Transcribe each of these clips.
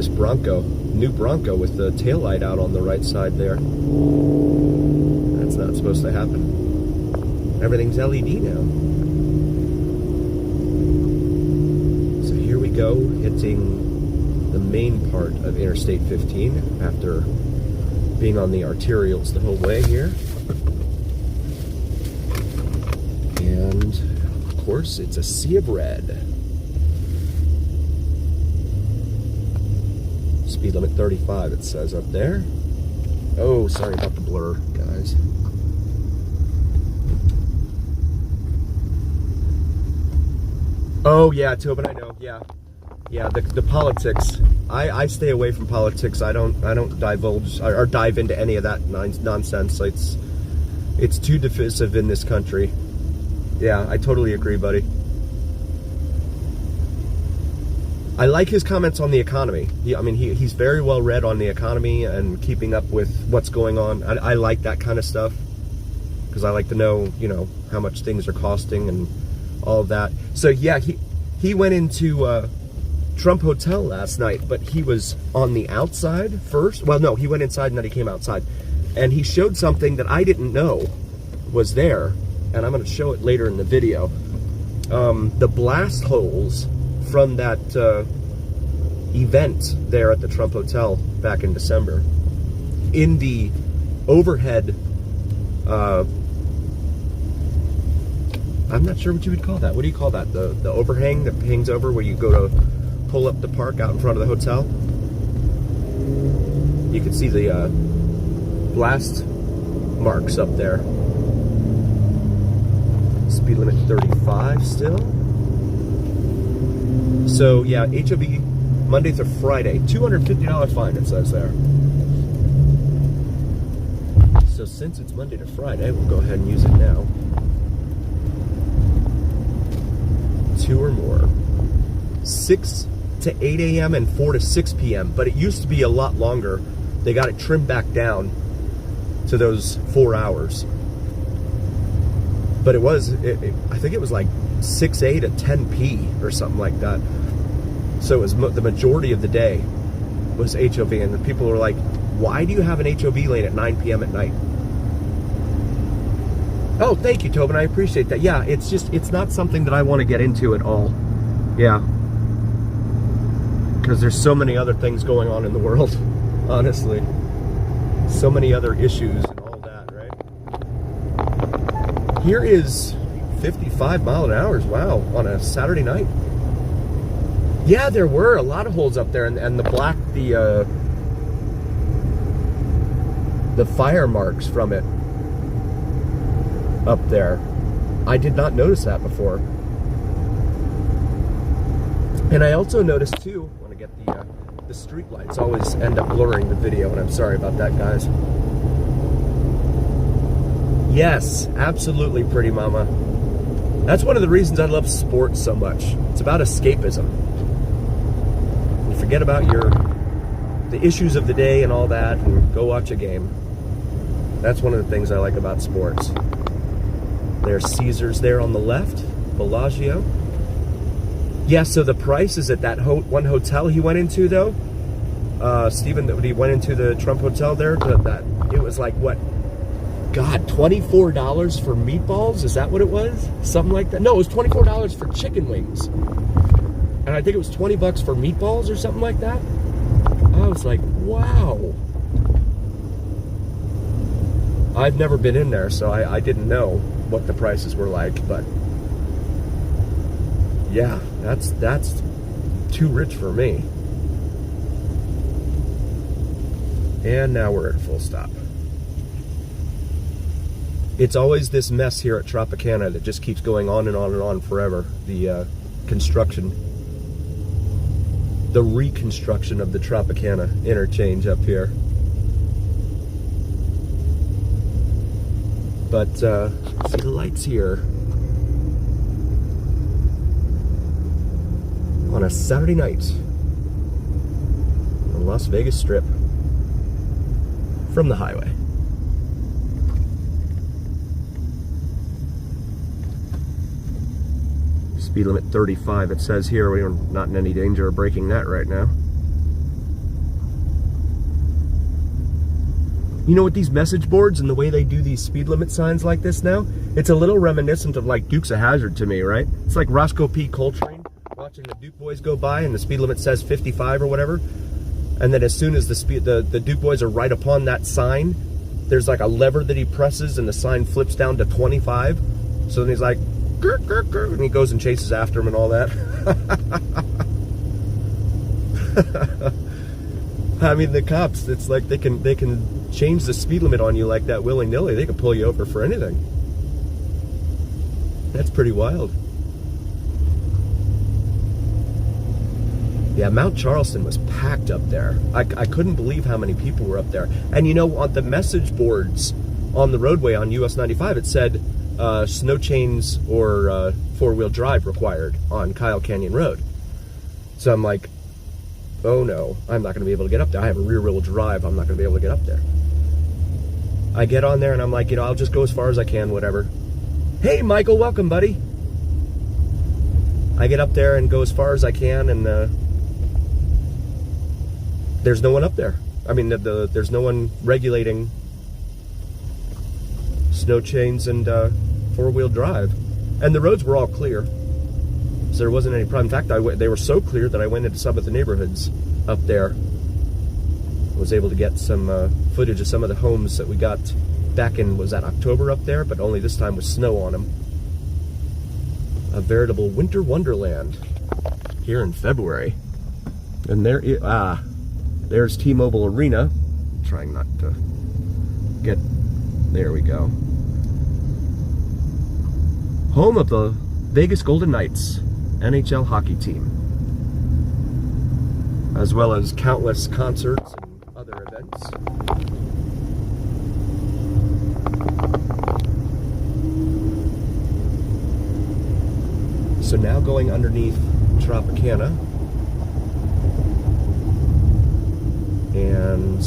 this new Bronco with the taillight out on the right side there. That's not supposed to happen. Everything's LED now. So here we go, hitting the main part of Interstate 15 after being on the arterials the whole way here. And of course, it's a sea of red. Speed limit 35, it says up there. Oh, sorry about the blur, guys. Oh yeah, Tobin, I know. Yeah. The politics. I stay away from politics. I don't divulge or dive into any of that nonsense. It's too divisive in this country. Yeah, I totally agree, buddy. I like his comments on the economy. He's very well read on the economy and keeping up with what's going on. I like that kind of stuff because I like to know, how much things are costing and all of that. So yeah, he went into Trump Hotel last night, but he was on the outside first. Well, no, he went inside and then he came outside, and he showed something that I didn't know was there, and I'm going to show it later in the video. The blast holes from that event there at the Trump Hotel back in December. In the overhead, I'm not sure what you would call that. What do you call that? The overhang that hangs over where you go to pull up the park out in front of the hotel? You can see the blast marks up there. Speed limit 35 still. So yeah, HOV Monday through Friday, $250 fine, it says there. So since it's Monday to Friday, we'll go ahead and use it now. 2 or more. 6 to 8 a.m. and 4 to 6 p.m. But it used to be a lot longer. They got it trimmed back down to those 4 hours. But I think it was like 6A to 10P or something like that. So it was the majority of the day was HOV, and the people were like, why do you have an HOV lane at 9 p.m. at night? Oh, thank you, Tobin, I appreciate that. Yeah, it's not something that I want to get into at all. Yeah. Because there's so many other things going on in the world, honestly. So many other issues and all that, right? Here is 55 mile an hour, wow, on a Saturday night. Yeah, there were a lot of holes up there, and the fire marks from it up there. I did not notice that before. And I also noticed too, when I get the street lights always end up blurring the video, and I'm sorry about that, guys. Yes, absolutely, pretty mama. That's one of the reasons I love sports so much. It's about escapism. You forget about the issues of the day and all that, and go watch a game. That's one of the things I like about sports. There's Caesars there on the left, Bellagio. Yeah, so the prices at that one hotel he went into, though, Stephen, that he went into the Trump Hotel there, it was like, what? God, $24 for meatballs? Is that what it was? Something like that? No, it was $24 for chicken wings. And I think it was $20 for meatballs or something like that. I was like, wow. I've never been in there, so I didn't know what the prices were like, but yeah, that's too rich for me. And now we're at full stop. It's always this mess here at Tropicana that just keeps going on and on and on forever. The construction, the reconstruction of the Tropicana interchange up here. But see the lights here on a Saturday night on the Las Vegas Strip from the highway. Speed limit 35, it says here. We're not in any danger of breaking that right now. You know, with these message boards and the way they do these speed limit signs like this now, it's a little reminiscent of like Dukes of Hazzard to me, right? It's like Roscoe P. Coltrane watching the Duke boys go by and the speed limit says 55 or whatever. And then as soon as the Duke boys are right upon that sign, there's like a lever that he presses and the sign flips down to 25. So then he's like, grr, grr, grr, and he goes and chases after him and all that. I mean, the cops, it's like they can change the speed limit on you like that willy-nilly. They can pull you over for anything. That's pretty wild. Yeah, Mount Charleston was packed up there. I couldn't believe how many people were up there. And you know, on the message boards on the roadway on US 95, it said snow chains or four-wheel drive required on Kyle Canyon Road. So I'm like, oh no, I'm not going to be able to get up there. I have a rear-wheel drive. I'm not going to be able to get up there. I get on there and I'm like, you know, I'll just go as far as I can, whatever. Hey, Michael, welcome, buddy. I get up there and go as far as I can, and there's no one up there. I mean, there's no one regulating snow chains and four-wheel drive. And the roads were all clear, so there wasn't any problem. In fact, they were so clear that I went into some of the neighborhoods up there. Was able to get some footage of some of the homes that we got back in, was that October up there, but only this time with snow on them. A veritable winter wonderland here in February. And there's T-Mobile Arena. Trying not to get, there we go. Home of the Vegas Golden Knights NHL hockey team, as well as countless concerts and other events. So now going underneath Tropicana, and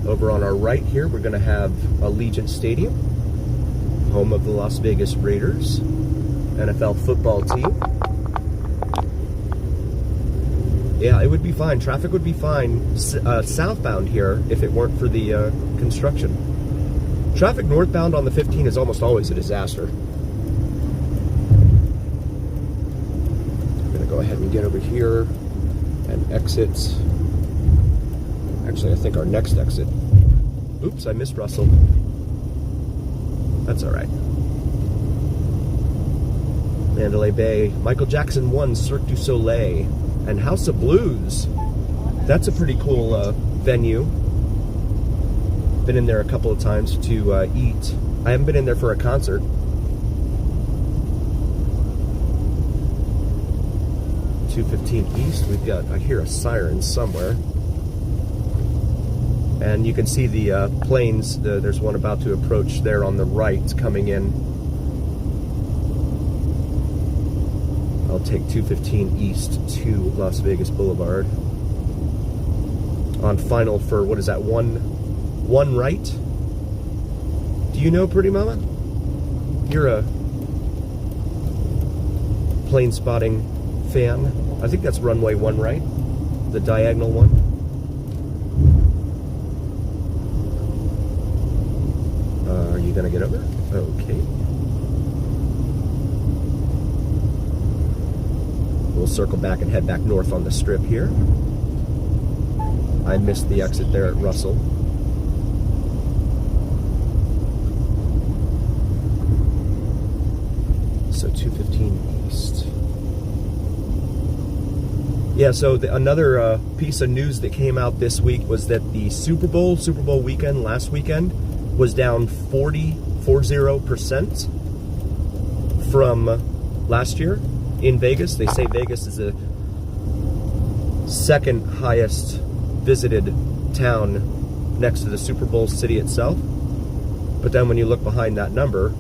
over on our right here we're going to have Allegiant Stadium, home of the Las Vegas Raiders NFL football team. Yeah, it would be fine. Traffic would be fine southbound here if it weren't for the construction. Traffic northbound on the 15 is almost always a disaster. I'm going to go ahead and get over here and exit. Actually, I think our next exit. Oops, I missed Russell. That's all right. Mandalay Bay, Michael Jackson 1, Cirque du Soleil, and House of Blues. That's a pretty cool venue. Been in there a couple of times to eat. I haven't been in there for a concert. .215 East, we've got, I hear a siren somewhere. And you can see the planes, there's one about to approach there on the right coming in. I'll take 215 East to Las Vegas Boulevard. On final for, what is that, one right? Do you know, Pretty Mama? You're a plane spotting fan. I think that's runway 1 right, the diagonal one. Are you gonna get over? Okay. We'll circle back and head back north on the strip here. I missed the exit there at Russell. So 215 East. Yeah, so another piece of news that came out this week was that the Super Bowl weekend, last weekend, was down 40% from last year in Vegas. They say Vegas is the second highest visited town next to the Super Bowl city itself. But then when you look behind that number,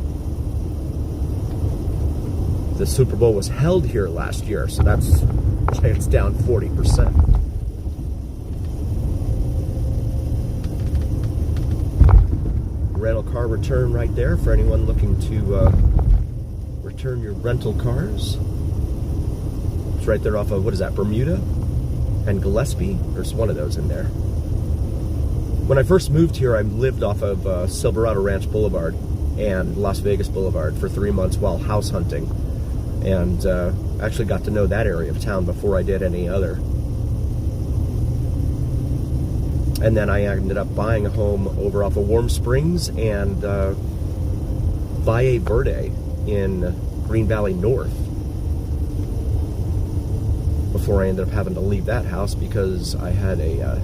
the Super Bowl was held here last year, so that's why it's down 40%. Rental car return right there for anyone looking to return your rental cars. It's right there off of, what is that, Bermuda and Gillespie? There's one of those in there. When I first moved here, I lived off of Silverado Ranch Boulevard and Las Vegas Boulevard for 3 months while house hunting, and actually got to know that area of town before I did any other. And then I ended up buying a home over off of Warm Springs and Valle Verde in Green Valley North before I ended up having to leave that house because I had a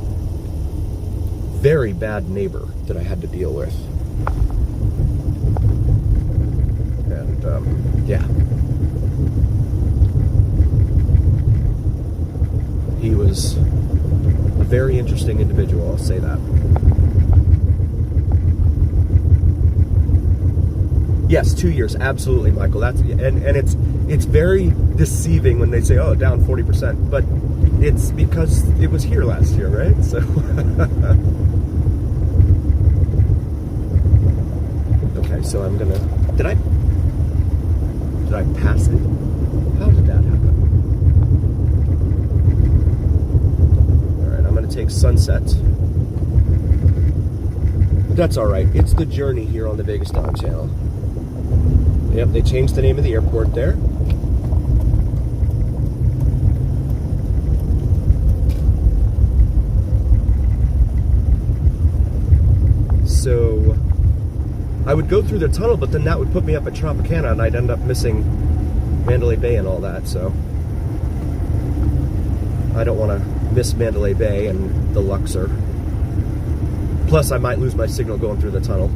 very bad neighbor that I had to deal with. And yeah, he was a very interesting individual, I'll say that. Yes, 2 years, absolutely, Michael. That's and it's very deceiving when they say, "Oh, down 40%," but it's because it was here last year, right? So, okay, so I'm gonna. Did I pass it? How did that happen? All right, I'm gonna take Sunset. But that's all right. It's the journey here on the Vegas Dom channel. Yep, they changed the name of the airport there. So I would go through the tunnel, but then that would put me up at Tropicana and I'd end up missing Mandalay Bay and all that, so I don't want to miss Mandalay Bay and the Luxor. Plus I might lose my signal going through the tunnel.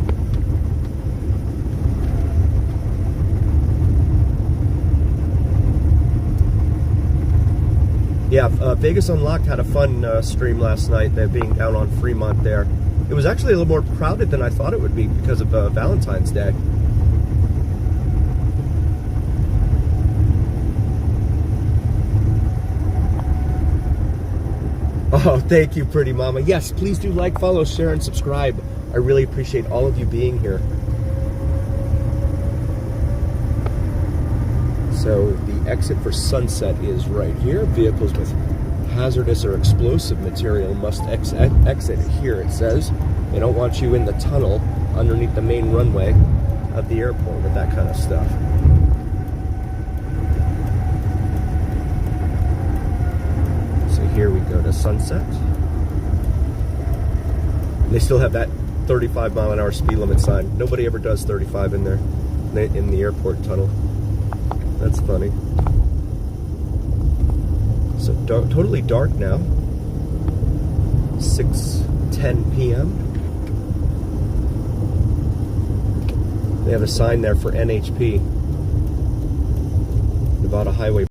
Yeah, Vegas Unlocked had a fun stream last night, being down on Fremont there. It was actually a little more crowded than I thought it would be because of Valentine's Day. Oh, thank you, pretty mama. Yes, please do like, follow, share, and subscribe. I really appreciate all of you being here. So the exit for Sunset is right here. Vehicles with hazardous or explosive material must exit here, it says. They don't want you in the tunnel underneath the main runway of the airport with that kind of stuff. So here we go to Sunset. They still have that 35-mile-an-hour speed limit sign. Nobody ever does 35 in there, in the airport tunnel. That's funny. So totally dark now. 6:10 p.m. They have a sign there for NHP, Nevada Highway